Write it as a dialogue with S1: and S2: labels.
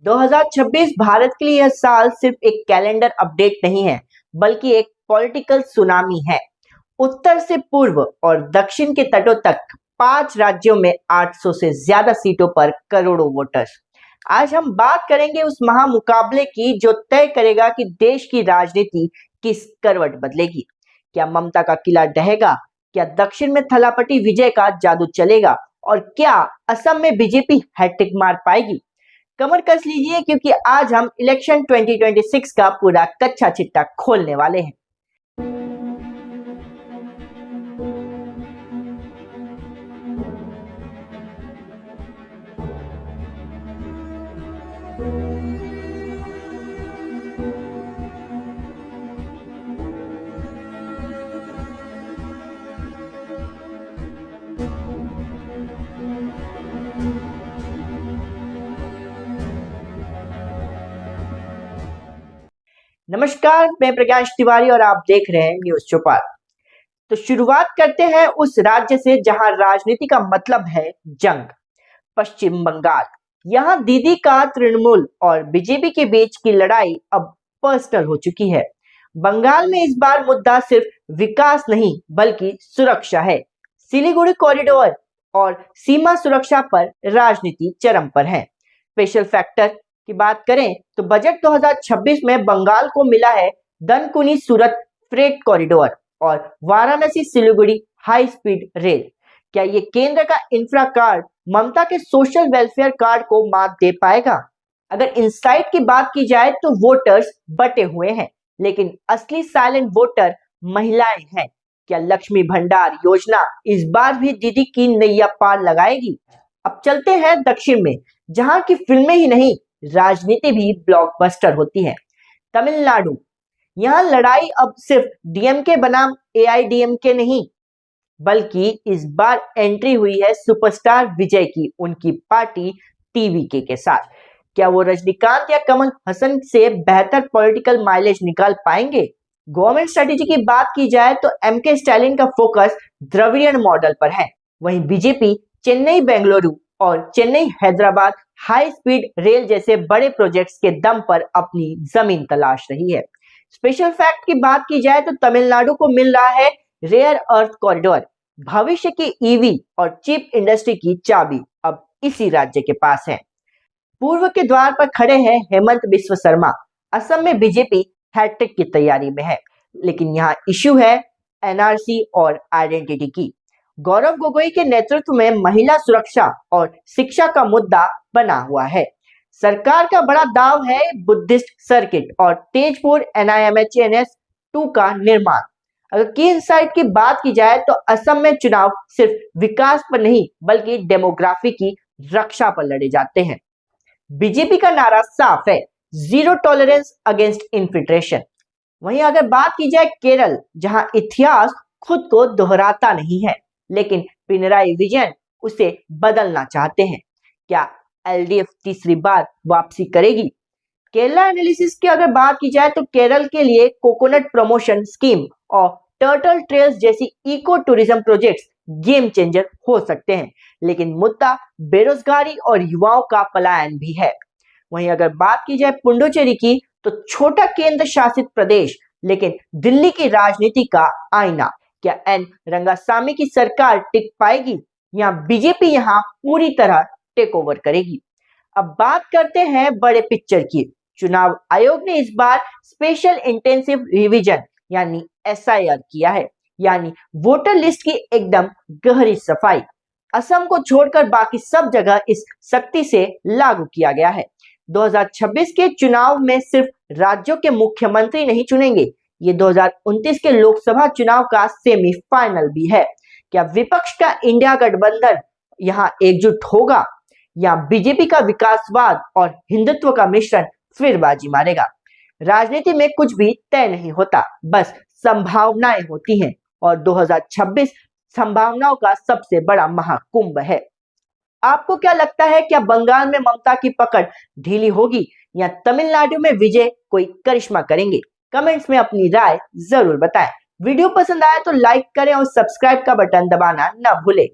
S1: 2026 भारत के लिए यह साल सिर्फ एक कैलेंडर अपडेट नहीं है, बल्कि एक पॉलिटिकल सुनामी है। उत्तर से पूर्व और दक्षिण के तटों तक 5 राज्यों में 800 से ज्यादा सीटों पर करोड़ों वोटर्स। आज हम बात करेंगे उस महामुकाबले की जो तय करेगा कि देश की राजनीति किस करवट बदलेगी। क्या ममता का किला ढहेगा? क्या दक्षिण में थलापटी विजय का जादू चलेगा? और क्या असम में बीजेपी हैट्रिक मार पाएगी? कमर कस लीजिए, क्योंकि आज हम इलेक्शन 2026 का पूरा कच्चा चिट्टा खोलने वाले हैं। नमस्कार, मैं प्रकाश तिवारी और आप देख रहे हैं न्यूज चौपाल। तो शुरुआत करते हैं उस राज्य से जहां राजनीति का मतलब है जंग, पश्चिम बंगाल। यहां दीदी का तृणमूल और बीजेपी के बीच की लड़ाई अब पर्सनल हो चुकी है। बंगाल में इस बार मुद्दा सिर्फ विकास नहीं बल्कि सुरक्षा है। सिलीगुड़ी कॉरिडोर और सीमा सुरक्षा पर राजनीति चरम पर है। स्पेशल फैक्टर की बात करें तो बजट 2026 में बंगाल को मिला है दनकुनी सूरत फ्रेट कॉरिडोर और Varanasi Siliguri high speed rail. क्या ये केंद्र का इंफ्रा कार्ड ममता के सोशल वेलफेयर कार्ड को मात दे पाएगा? अगर इनसाइट की बात की जाए तो वोटर्स बटे हुए हैं, लेकिन असली साइलेंट वोटर महिलाएं हैं। क्या लक्ष्मी भंडार योजना इस बार भी दीदी की नैया पार लगाएगी? अब चलते हैं दक्षिण में, जहां की फिल्में ही नहीं राजनीति भी ब्लॉकबस्टर होती है। तमिलनाडु, यहां लड़ाई अब सिर्फ डीएमके बनाम एआईडीएमके नहीं, बल्कि इस बार एंट्री हुई है सुपरस्टार विजय की, उनकी पार्टी टीवीके के साथ। क्या वो रजनीकांत या कमल हसन से बेहतर पॉलिटिकल माइलेज निकाल पाएंगे? गवर्नमेंट स्ट्रेटेजी की बात की जाए तो एमके स्टालिन का फोकस द्रविडियन मॉडल पर है, वहीं बीजेपी चेन्नई बेंगलुरु और Chennai Hyderabad high speed rail जैसे बड़े प्रोजेक्ट्स के दम पर अपनी जमीन तलाश रही है। स्पेशल फैक्ट की बात की जाए तो तमिलनाडु को मिल रहा है रेयर अर्थ कॉरिडोर। भविष्य की ईवी और चिप इंडस्ट्री की चाबी अब इसी राज्य के पास है। पूर्व के द्वार पर खड़े हैं हेमंत बिस्व शर्मा। असम में बीजेपी हैट्रिक की तैयारी में है, लेकिन यहाँ इश्यू है एनआरसी और आइडेंटिटी की। गौरव गोगोई के नेतृत्व में महिला सुरक्षा और शिक्षा का मुद्दा बना हुआ है। सरकार का बड़ा दाव है बुद्धिस्ट सर्किट और तेजपुर NIMHNS 2 का निर्माण। अगर की इनसाइट की बात की जाए तो असम में चुनाव सिर्फ विकास पर नहीं बल्कि डेमोग्राफी की रक्षा पर लड़े जाते हैं। बीजेपी का नारा साफ है, जीरो टॉलरेंस अगेंस्ट इन्फिल्ट्रेशन। वहीं अगर बात की जाए केरल, जहां इतिहास खुद को दोहराता नहीं है, लेकिन पिनराई विजयन उसे बदलना चाहते हैं। क्या एलडीएफ तीसरी बार वापसी करेगी? केरला एनालिसिस की अगर बात की जाए तो केरल के लिए कोकोनट प्रमोशन स्कीम और टर्टल ट्रेल्स जैसी eco tourism projects game changer हो सकते हैं, लेकिन मुद्दा बेरोजगारी और युवाओं का पलायन भी है। वहीं अगर बात की जाए पुडुचेरी की तो छोटा केंद्र शासित प्रदेश, लेकिन दिल्ली की राजनीति का आईना। क्या एन रंगासामी की सरकार टिक पाएगी या बीजेपी यहां पूरी तरह टेक ओवर करेगी? अब बात करते हैं बड़े पिक्चर की। चुनाव आयोग ने इस बार स्पेशल इंटेंसिव रिवीजन यानी SIR किया है, यानी वोटर लिस्ट की एकदम गहरी सफाई। असम को छोड़कर बाकी सब जगह इस सख्ती से लागू किया गया है। 2026 के चुनाव में सिर्फ राज्यों के मुख्यमंत्री नहीं चुनेंगे, ये 2029 के लोकसभा चुनाव का सेमीफाइनल भी है। क्या विपक्ष का इंडिया गठबंधन यहां एकजुट होगा या बीजेपी का विकासवाद और हिंदुत्व का मिश्रण फिर बाजी मारेगा? राजनीति में कुछ भी तय नहीं होता, बस संभावनाएं होती हैं, और 2026 संभावनाओं का सबसे बड़ा महाकुंभ है। आपको क्या लगता है, क्या बंगाल में ममता की पकड़ ढीली होगी या तमिलनाडु में विजय कोई करिश्मा करेंगे? कमेंट्स में अपनी राय जरूर बताएं। वीडियो पसंद आए तो लाइक करें और सब्सक्राइब का बटन दबाना ना भूलें।